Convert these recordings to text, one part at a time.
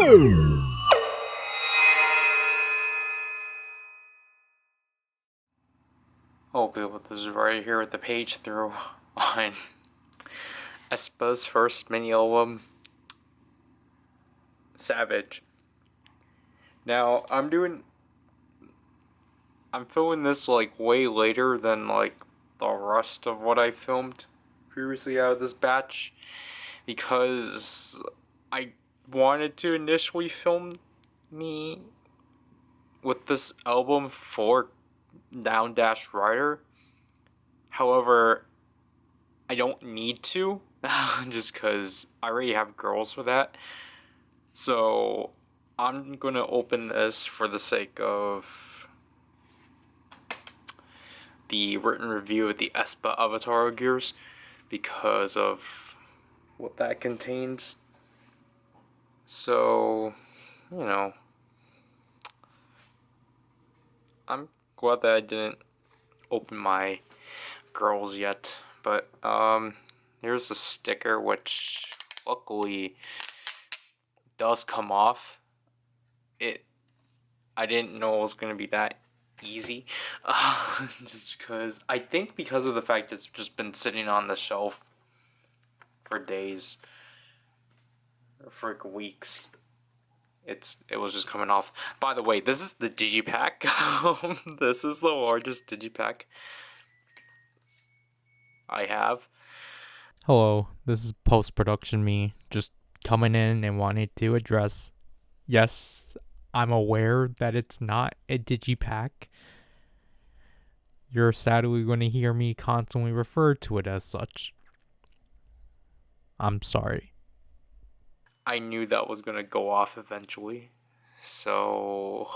Oh, people, this is right here with the page through on aespa's first mini album, Savage. Now, I'm filming this like way later than like the rest of what I filmed previously out of this batch, because I wanted to initially film me with this album for Down Dash Ryder. However, I don't need to, just because I already have girls for that. So I'm gonna open this for the sake of the written review of the aespa Avatar Gears, because of what that contains. So, you know, I'm glad that I didn't open my girls yet. But here's the sticker, which luckily does come off. I didn't know it was gonna be that easy, just because I think because of the fact it's just been sitting on the shelf for days, or for like weeks. It was just coming off. By the way, this is the Digipack. This is the largest Digipack I have. Hello, this is post-production me just coming in and wanting to address, yes, I'm aware that it's not a Digipack. You're sadly going to hear me constantly refer to it as such. I'm sorry. I knew that was gonna go off eventually. So,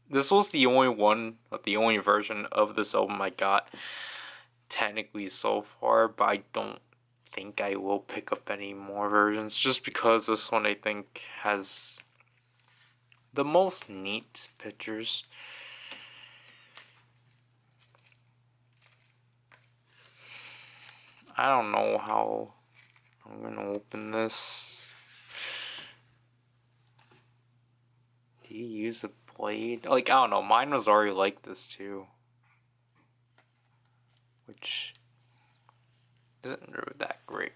this was the only version of this album I got technically so far, but I don't think I will pick up any more versions, just because this one I think has the most neat pictures. I don't know how I'm gonna open this. Do you use a blade? Like, I don't know, mine was already like this too, which isn't really that great.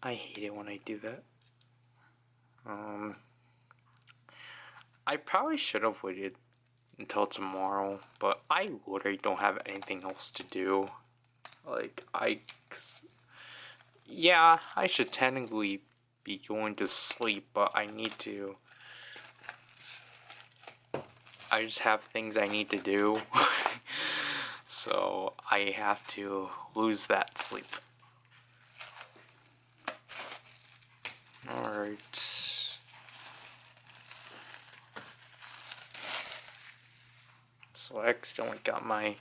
I hate it when I do that. I probably should have waited until tomorrow, but I literally don't have anything else to do. Like, yeah, I should technically be going to sleep, but I just have things I need to do. So I have to lose that sleep. Alright. So I accidentally got my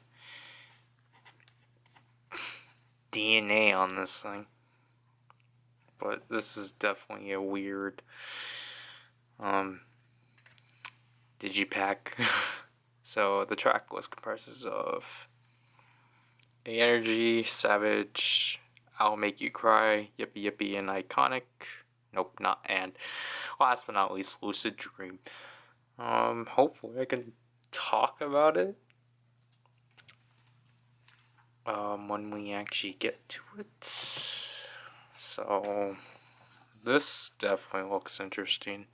DNA on this thing. But this is definitely a weird Digipack. So the track list comprises of A Energy, Savage, I'll Make You Cry, Yippee Yippee, and Iconic. Nope, not and. Last but not least, Lucid Dream. Hopefully I can talk about it when we actually get to it. So this definitely looks interesting.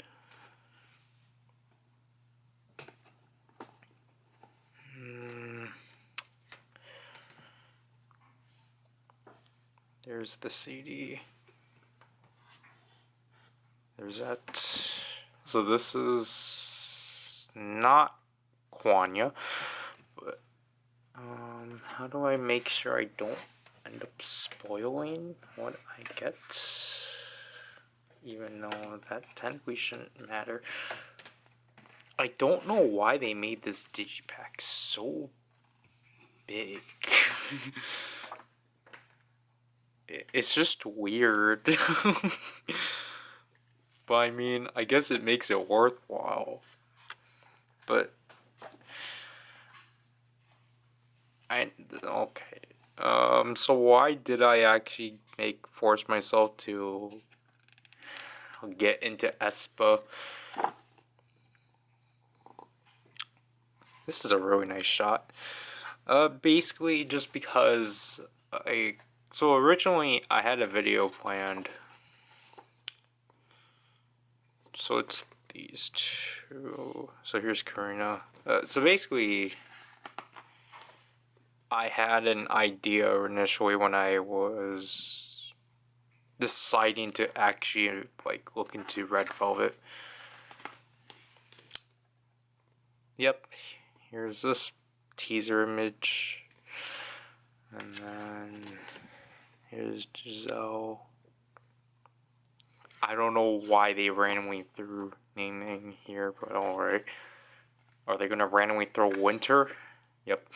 There's the CD. There's that. So this is not Kwanya, but how do I make sure I don't end up spoiling what I get? Even though that technically shouldn't matter. I don't know why they made this Digipack so big. It's just weird. But I mean, I guess it makes it worthwhile. But okay. So why did I actually force myself to get into aespa? This is a really nice shot. Basically just because so originally I had a video planned. So it's these two. So here's Karina. So basically, I had an idea initially when I was deciding to actually like look into Red Velvet. Yep, here's this teaser image, and then here's Giselle. I don't know why they randomly threw naming here, but alright. Are they gonna randomly throw Winter? Yep.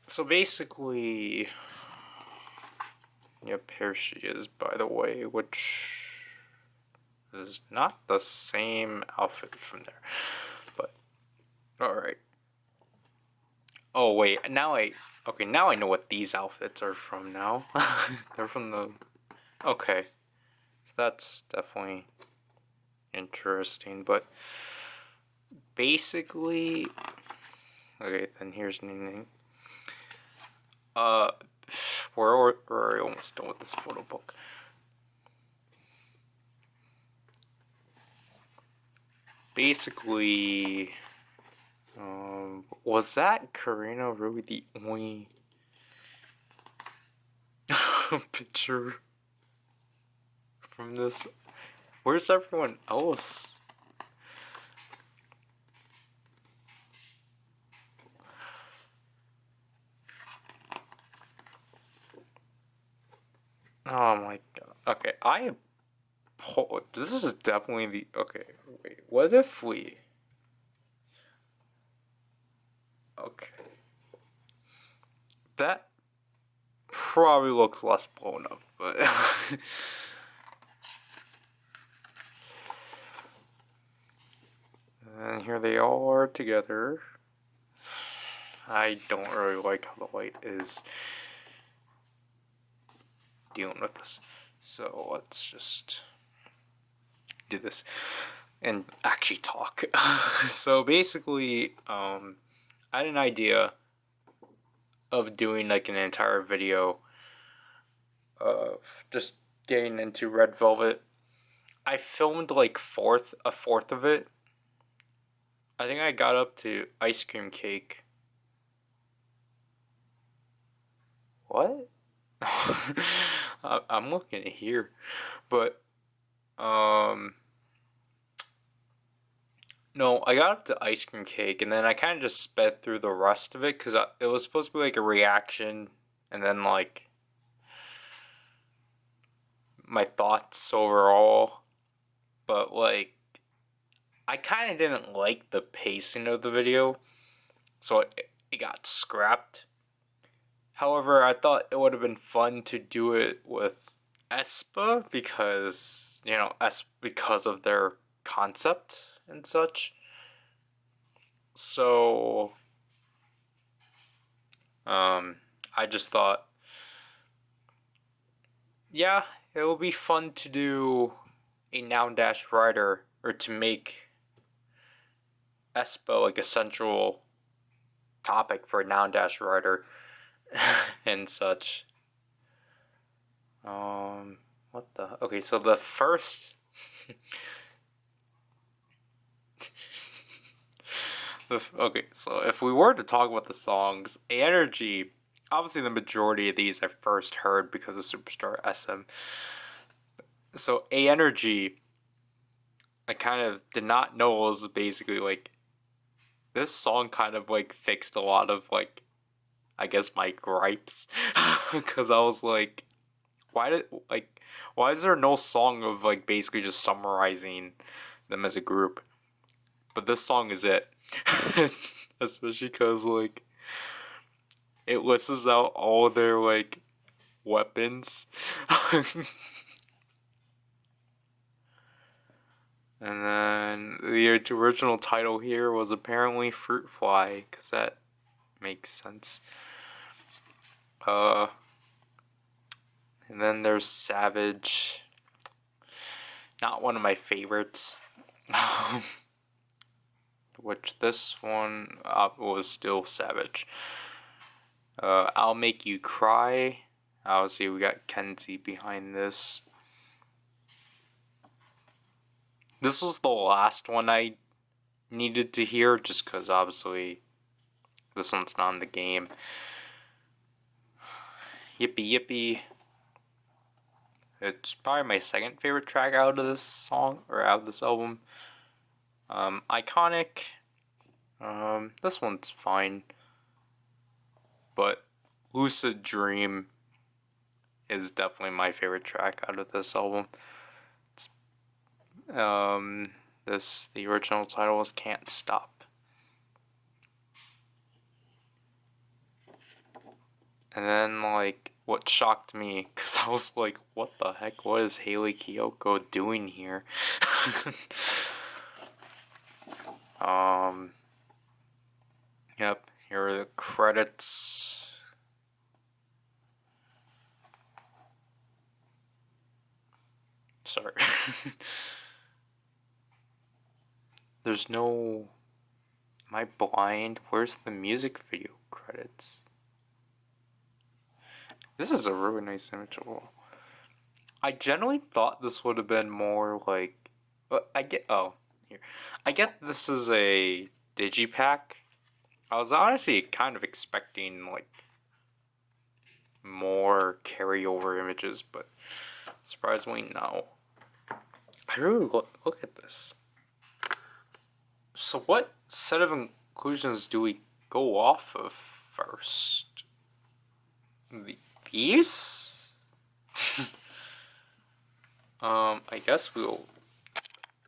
So basically, yep, here she is, by the way, which is not the same outfit from there, but alright. Oh wait, okay, now I know what these outfits are from now. They're from the, okay, so that's definitely interesting, but basically, okay, then here's Ning. We're almost done with this photo book. Basically, was that Karina really the only picture from this? Where's everyone else? Oh my god. Okay, this is definitely the, okay, wait, what if we, okay, that probably looks less blown up, but and here they all are together. I don't really like how the light is dealing with this, so let's just do this and actually talk. So basically, I had an idea of doing like an entire video of just getting into Red Velvet. I filmed like a fourth of it. I think I got up to ice cream cake. What? I'm looking at here, but no, I got up to ice cream cake, and then I kind of just sped through the rest of it because it was supposed to be like a reaction, and then like my thoughts overall. But like, I kind of didn't like the pacing of the video, so it got scrapped. However, I thought it would have been fun to do it with aespa because, you know, because of their concept and such. So, I just thought, yeah, it would be fun to do a noun dash Ryder, or to make aespa like a central topic for a noun dash Ryder and such. What the? Okay, so the first. Okay, so if we were to talk about the songs, A Energy, obviously the majority of these I first heard because of Superstar SM. So A Energy, I kind of did not know was basically like, this song kind of like fixed a lot of like, I guess my gripes, because I was like, why did like, why is there no song of like basically just summarizing them as a group? But this song is it. Especially because like it lists out all their like weapons. And then the original title here was apparently Fruit Fly, because that makes sense. And then there's Savage. Not one of my favorites. Which this one was still Savage. I'll Make You Cry. Obviously, we got Kenzie behind this. This was the last one I needed to hear, just because obviously this one's not in the game. Yippee Yippee. It's probably my second favorite track out of this song, or out of this album. Iconic. This one's fine. But Lucid Dream is definitely my favorite track out of this album. It's, the original title was Can't Stop. And then, like, what shocked me, because I was like, what the heck, what is Hayley Kiyoko doing here? Yep, here are the credits. Sorry. There's no... Am I blind? Where's the music video credits? This is a really nice image. I generally thought this would have been more like... I get this is a Digipack. I was honestly kind of expecting, like, more carryover images, but surprisingly, no. I really look at this. So what set of inclusions do we go off of first? These? I guess we'll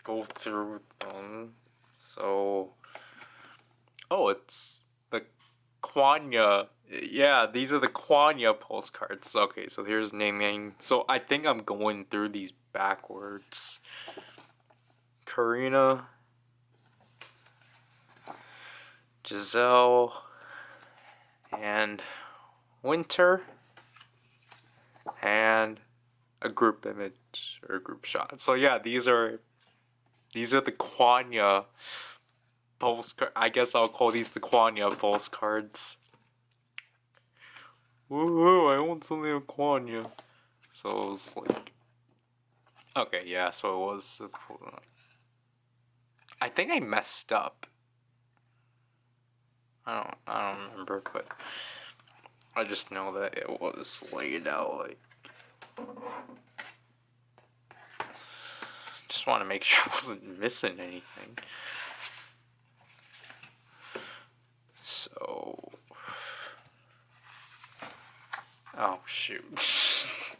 go through them. So... Oh, it's the Kwanya. Yeah, these are the Kwanya postcards. Okay, so here's naming. So I think I'm going through these backwards. Karina. Giselle. And Winter. And a group image or a group shot. So yeah, these are the Kwanya postcard. I guess I'll call these the Kwanya postcards. Woohoo, I want something of Kwanya. So it was like... Okay, yeah, so it was... I think I messed up. I don't remember, but... I just know that it was laid out like... Just want to make sure I wasn't missing anything. So... Oh, shoot.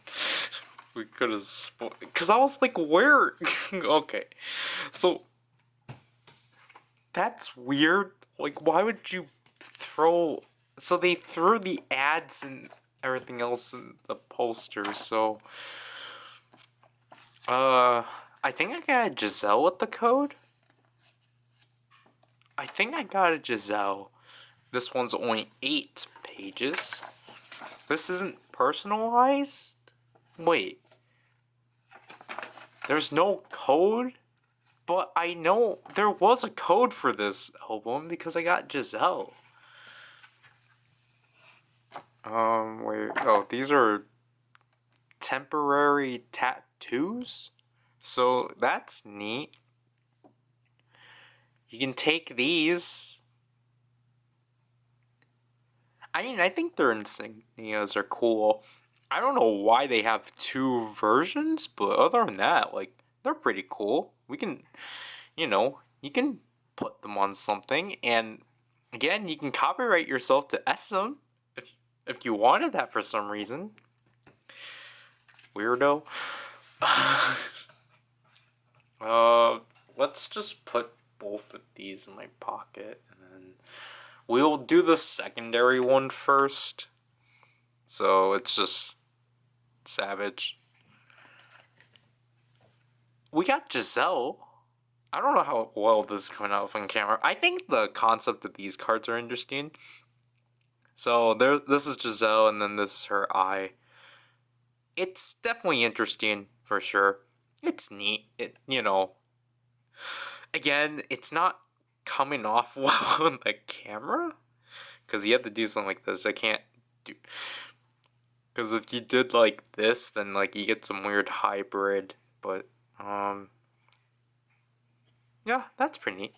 We could have spoiled... Because I was like, where... Okay. So... That's weird. Like, why would you throw... So they threw the ads and everything else in the poster, so... I think I got a Giselle with the code. I think I got a Giselle. This one's only 8 pages. This isn't personalized? Wait. There's no code? But I know there was a code for this album because I got Giselle. Wait. Oh, these are temporary tattoos? So that's neat. You can take these. I mean, I think their insignias are cool. I don't know why they have 2 versions, but other than that, like, they're pretty cool. We can, you can put them on something, and again, you can copyright yourself to SM if you wanted that for some reason. Weirdo. Let's just put both of these in my pocket, and then we'll do the secondary one first. So it's just Savage. We got Giselle. I don't know how well this is coming out on camera. I think the concept of these cards are interesting. So there, this is Giselle, and then this is her eye. It's definitely interesting for sure. It's neat. Again, it's not coming off well on the camera because you have to do something like this. I can't do, because if you did like this, then like you get some weird hybrid. But yeah, that's pretty neat.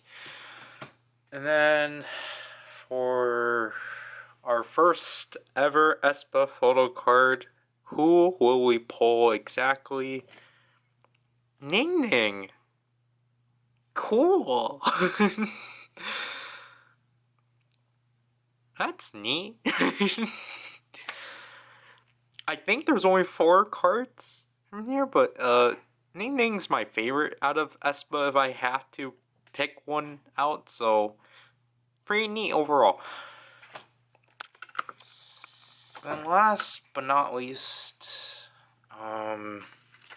And then for our first ever aespa photo card, who will we pull exactly? Ning Ning. Cool. That's neat. I think there's only 4 cards from here, but Ning Ning's my favorite out of aespa if I have to pick one out, so pretty neat overall. Then last but not least,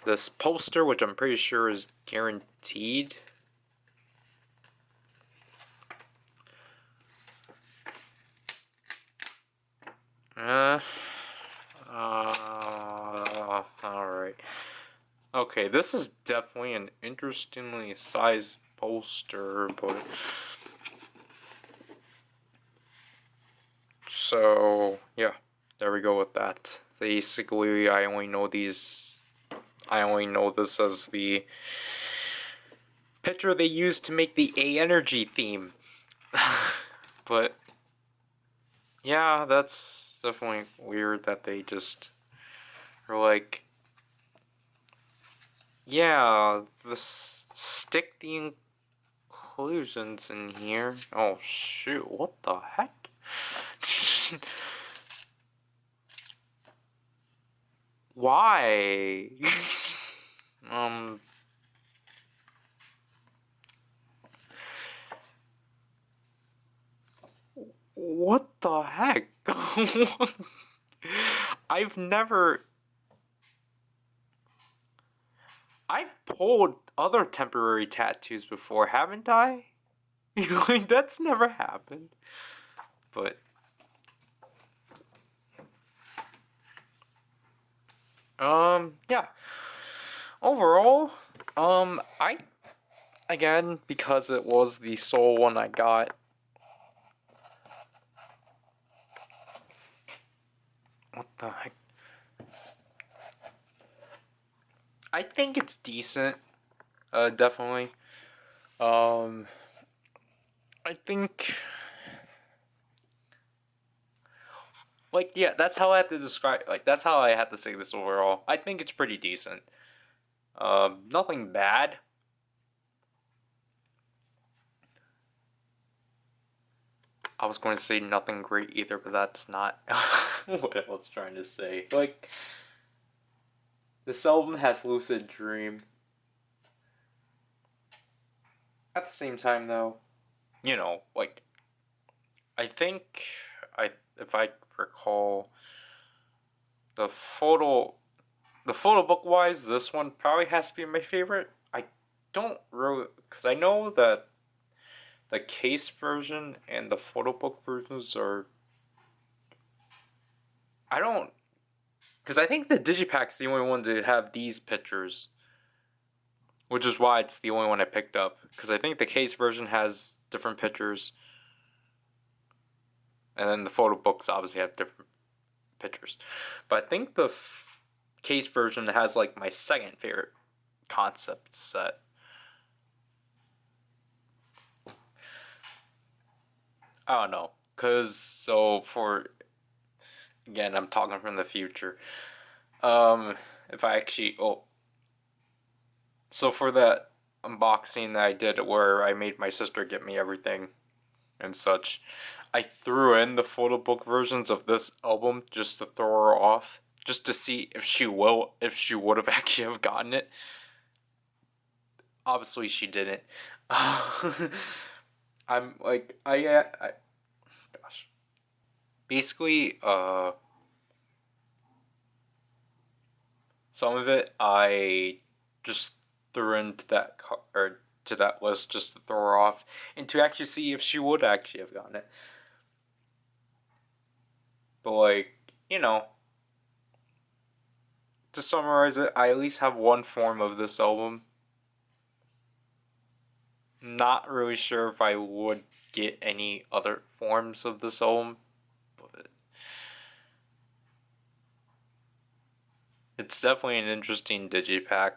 this poster, which I'm pretty sure is guaranteed. Alright. Okay, this is definitely an interestingly sized poster, but so yeah, there we go with that. Basically, I only know this as the picture they used to make the A Energy theme. But yeah, that's definitely weird that they just are like, yeah, stick the inclusions in here. Oh shoot, what the heck? Why? What the heck? I've never... I've pulled other temporary tattoos before, haven't I? Like, that's never happened. But... yeah. Overall, again, because it was the sole one I got, what the heck? I think it's decent, definitely. I think, like, yeah, that's how I have to describe, like, that's how I have to say this overall. I think it's pretty decent. Nothing bad. I was going to say nothing great either, but that's not what I was trying to say. Like, this album has Lucid Dream. At the same time, though, like, I think, if I recall, the photo book wise, this one probably has to be my favorite. I don't really, because I know that the case version and the photo book versions are, I don't, because I think the Digipack's the only one to have these pictures, which is why it's the only one I picked up, because I think the case version has different pictures, and then the photo books obviously have different pictures, but I think the case version has like my second favorite concept set. I don't know, because so for, again, I'm talking from the future. If I actually, so for that unboxing that I did where I made my sister get me everything and such, I threw in the photo book versions of this album just to throw her off, just to see if she would have actually have gotten it. Obviously, she didn't. I'm like, gosh. Basically, some of it I just threw into that or to that list just to throw her off and to actually see if she would actually have gotten it. But like, you know, to summarize it, I at least have one form of this album. Not really sure if I would get any other forms of this album, but it's definitely an interesting digipack.